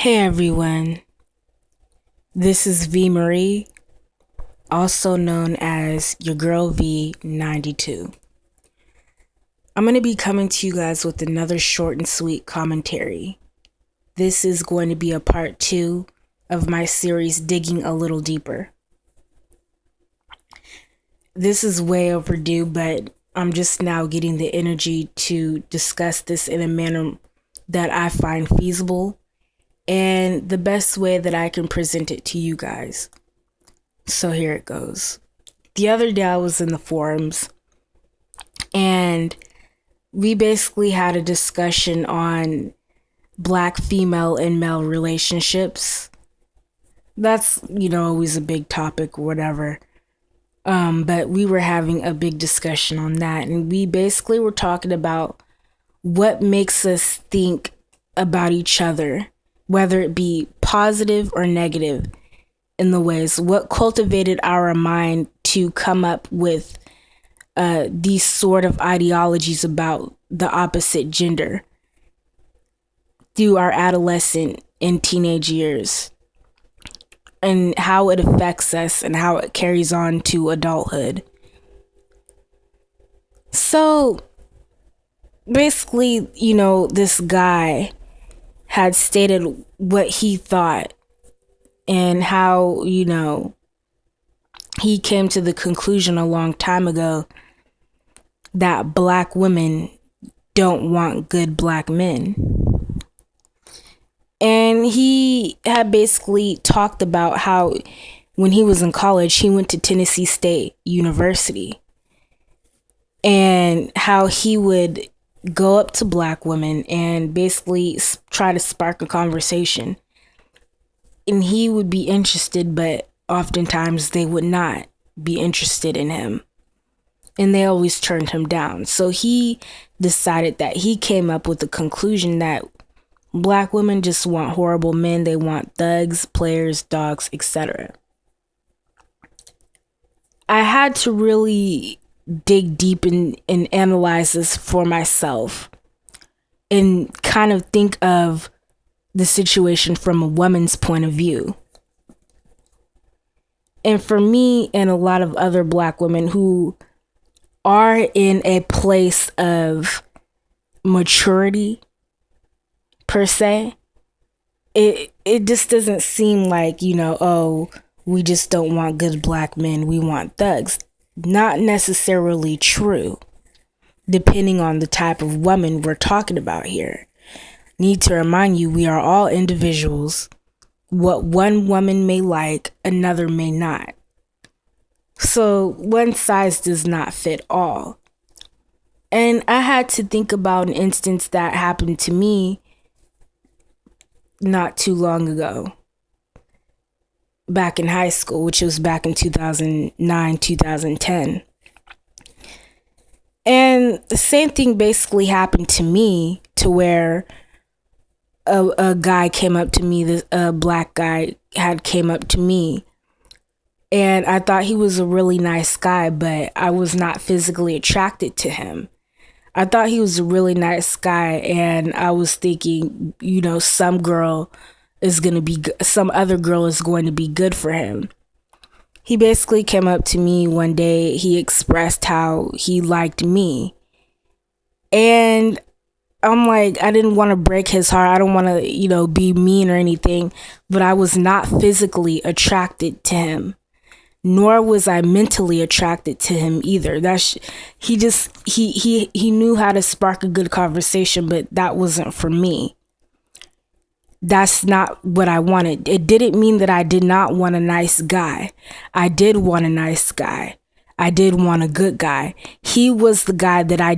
Hey everyone, this is V Marie, also known as your girl V92. I'm going to be coming to you guys with another short and sweet commentary. This is going to be a part 2 of my series Digging a Little Deeper. This is way overdue, but I'm just now getting the energy to discuss this in a manner that I find feasible and the best way that I can present it to you guys. So here it goes. The other day I was in the forums and we basically had a discussion on Black female and male relationships. That's, always a big topic or whatever. But we were having a big discussion on that, and we basically were talking about what makes us think about each other, whether it be positive or negative in the ways, what cultivated our mind to come up with these sort of ideologies about the opposite gender through our adolescent and teenage years, and how it affects us and how it carries on to adulthood. So basically, this guy had stated what he thought and how, he came to the conclusion a long time ago that Black women don't want good Black men. And he had basically talked about how when he was in college, he went to Tennessee State University and how he would go up to Black women and basically try to spark a conversation. And he would be interested, but oftentimes they would not be interested in him. And they always turned him down. So he decided that he came up with the conclusion that Black women just want horrible men. They want thugs, players, dogs, etc. I had to really dig deep and analyze this for myself and kind of think of the situation from a woman's point of view. And for me and a lot of other Black women who are in a place of maturity, per se, it just doesn't seem like, we just don't want good Black men, we want thugs. Not necessarily true, depending on the type of woman we're talking about here. Need to remind you, we are all individuals. What one woman may like, another may not. So one size does not fit all. And I had to think about an instance that happened to me not too long ago, back in high school, which was back in 2009, 2010. And the same thing basically happened to me, to where a guy came up to me, a Black guy came up to me, and I thought he was a really nice guy, but I was not physically attracted to him. I thought he was a really nice guy, and I was thinking, some other girl is going to be good for him. He basically came up to me one day. He expressed how he liked me. And I'm like, I didn't want to break his heart. I don't want to, be mean or anything, but I was not physically attracted to him. Nor was I mentally attracted to him either. He knew how to spark a good conversation, but that wasn't for me. That's not what I wanted. It didn't mean that I did not want a nice guy. I did want a nice guy. I did want a good guy. He was the guy that I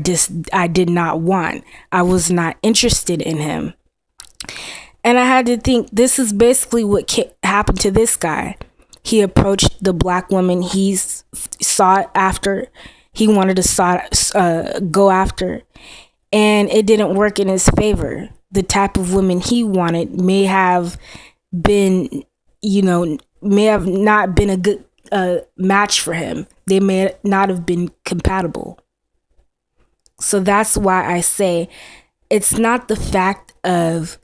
did not want. I was not interested in him. And I had to think, this is basically what happened to this guy. He approached the Black woman he sought after, he wanted to go after, and it didn't work in his favor. The type of woman he wanted may have been, may have not been a good match for him. They may not have been compatible. So that's why I say it's not the fact of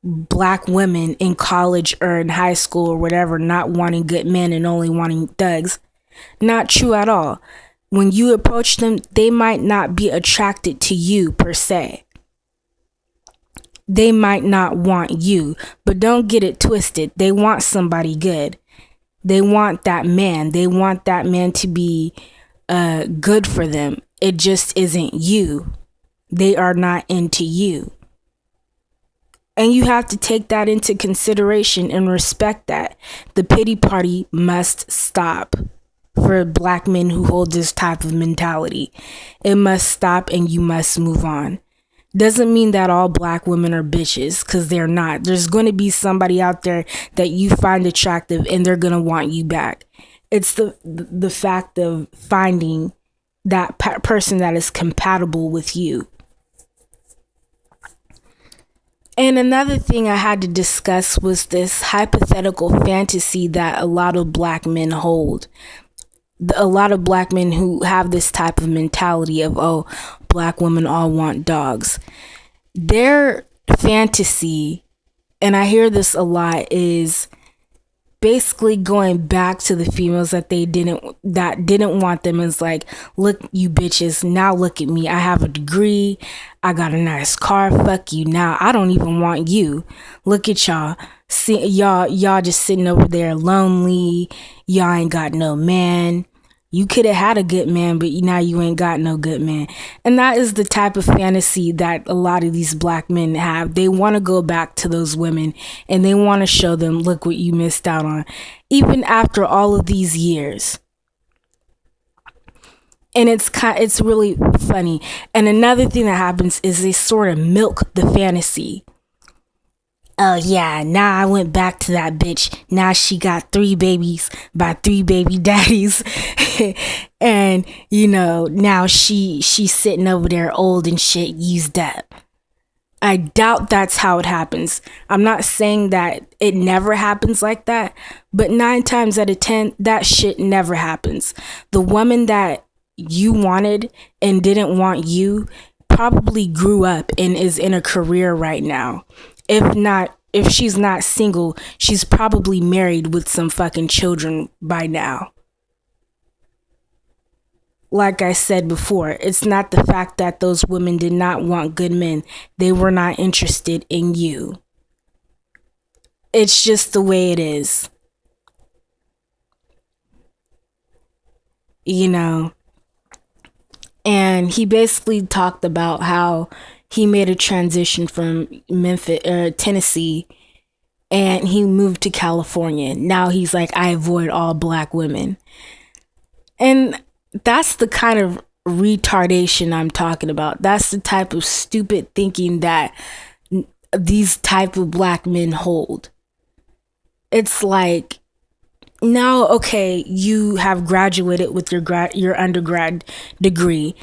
black women in college or in high school or whatever not wanting good men and only wanting thugs. Not true at all. When you approach them, they might not be attracted to you per se. They might not want you, but don't get it twisted. They want somebody good. They want that man. They want that man to be good for them. It just isn't you. They are not into you. And you have to take that into consideration and respect that. The pity party must stop for black men who hold this type of mentality. It must stop and you must move on. Doesn't mean that all black women are bitches, because they're not. There's going to be somebody out there that you find attractive and they're going to want you back. It's the fact of finding that person that is compatible with you. And another thing I had to discuss was this hypothetical fantasy that a lot of black men hold. A lot of black men who have this type of mentality of, oh, black women all want dogs. Their fantasy, and I hear this a lot, is basically going back to the females that didn't want them. Is like, look, you bitches, now look at me. I have a degree. I got a nice car. Fuck you. Now I don't even want you. Look at y'all. See, y'all just sitting over there lonely. Y'all ain't got no man. You could have had a good man, but now you ain't got no good man. And that is the type of fantasy that a lot of these black men have. They want to go back to those women and they want to show them, look what you missed out on, even after all of these years. And it's really funny. And another thing that happens is they sort of milk the fantasy. Oh yeah, now I went back to that bitch. Now she got 3 babies by 3 baby daddies. And, now she's sitting over there old and shit, used up. I doubt that's how it happens. I'm not saying that it never happens like that, but 9 times out of 10, that shit never happens. The woman that you wanted and didn't want you probably grew up and is in a career right now. If she's not single, she's probably married with some fucking children by now. Like I said before, it's not the fact that those women did not want good men. They were not interested in you. It's just the way it is. And he basically talked about how he made a transition from Tennessee, and he moved to California. Now he's like, I avoid all black women. And that's the kind of retardation I'm talking about. That's the type of stupid thinking that these type of black men hold. It's like, now, okay, you have graduated with your undergrad degree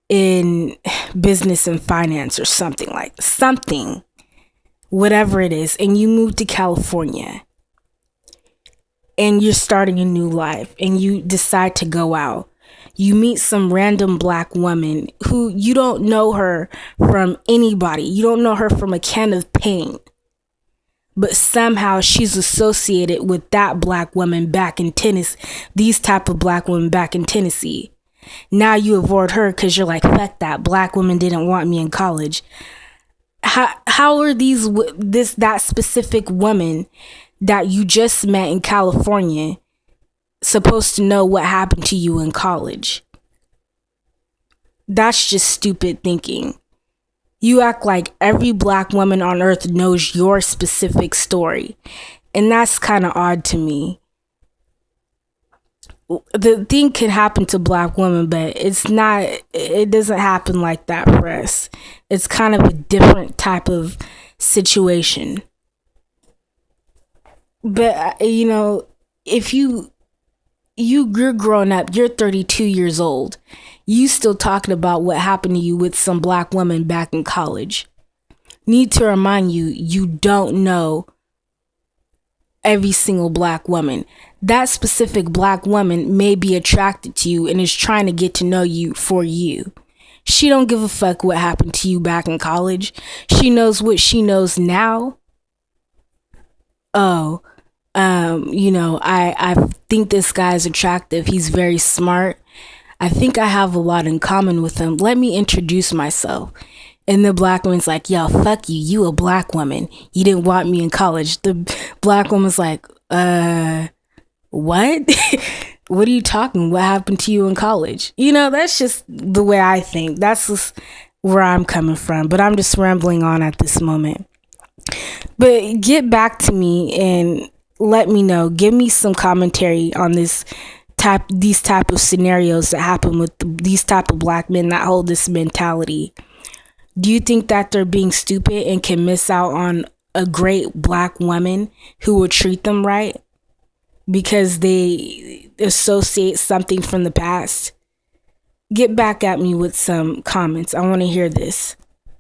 in business and finance or something, whatever it is, and you move to California and you're starting a new life and you decide to go out. You meet some random black woman who you don't know her from anybody. You don't know her from a can of paint. But somehow she's associated with that black woman back in Tennessee, these type of black women back in Tennessee. Now you avoid her because you're like, fuck that, black woman didn't want me in college. How are that specific woman that you just met in California supposed to know what happened to you in college? That's just stupid thinking. You act like every black woman on earth knows your specific story. And that's kind of odd to me. The thing can happen to black women, but it doesn't happen like that for us. It's kind of a different type of situation. But, if you're grown up, you're 32 years old, you still talking about what happened to you with some black woman back in college. Need to remind you, you don't know every single black woman. That specific black woman may be attracted to you and is trying to get to know you for you. She don't give a fuck what happened to you back in college. She knows what she knows now. oh, I think this guy's attractive. He's very smart. I think I have a lot in common with him. Let me introduce myself. And the black woman's like, yo, fuck you. You a black woman. You didn't want me in college. The black woman's like, what? What are you talking? What happened to you in college? That's just the way I think. That's just where I'm coming from. But I'm just rambling on at this moment. But get back to me and let me know. Give me some commentary on these type of scenarios that happen with these type of black men that hold this mentality. Do you think that they're being stupid and can miss out on a great black woman who will treat them right because they associate something from the past? Get back at me with some comments. I want to hear this.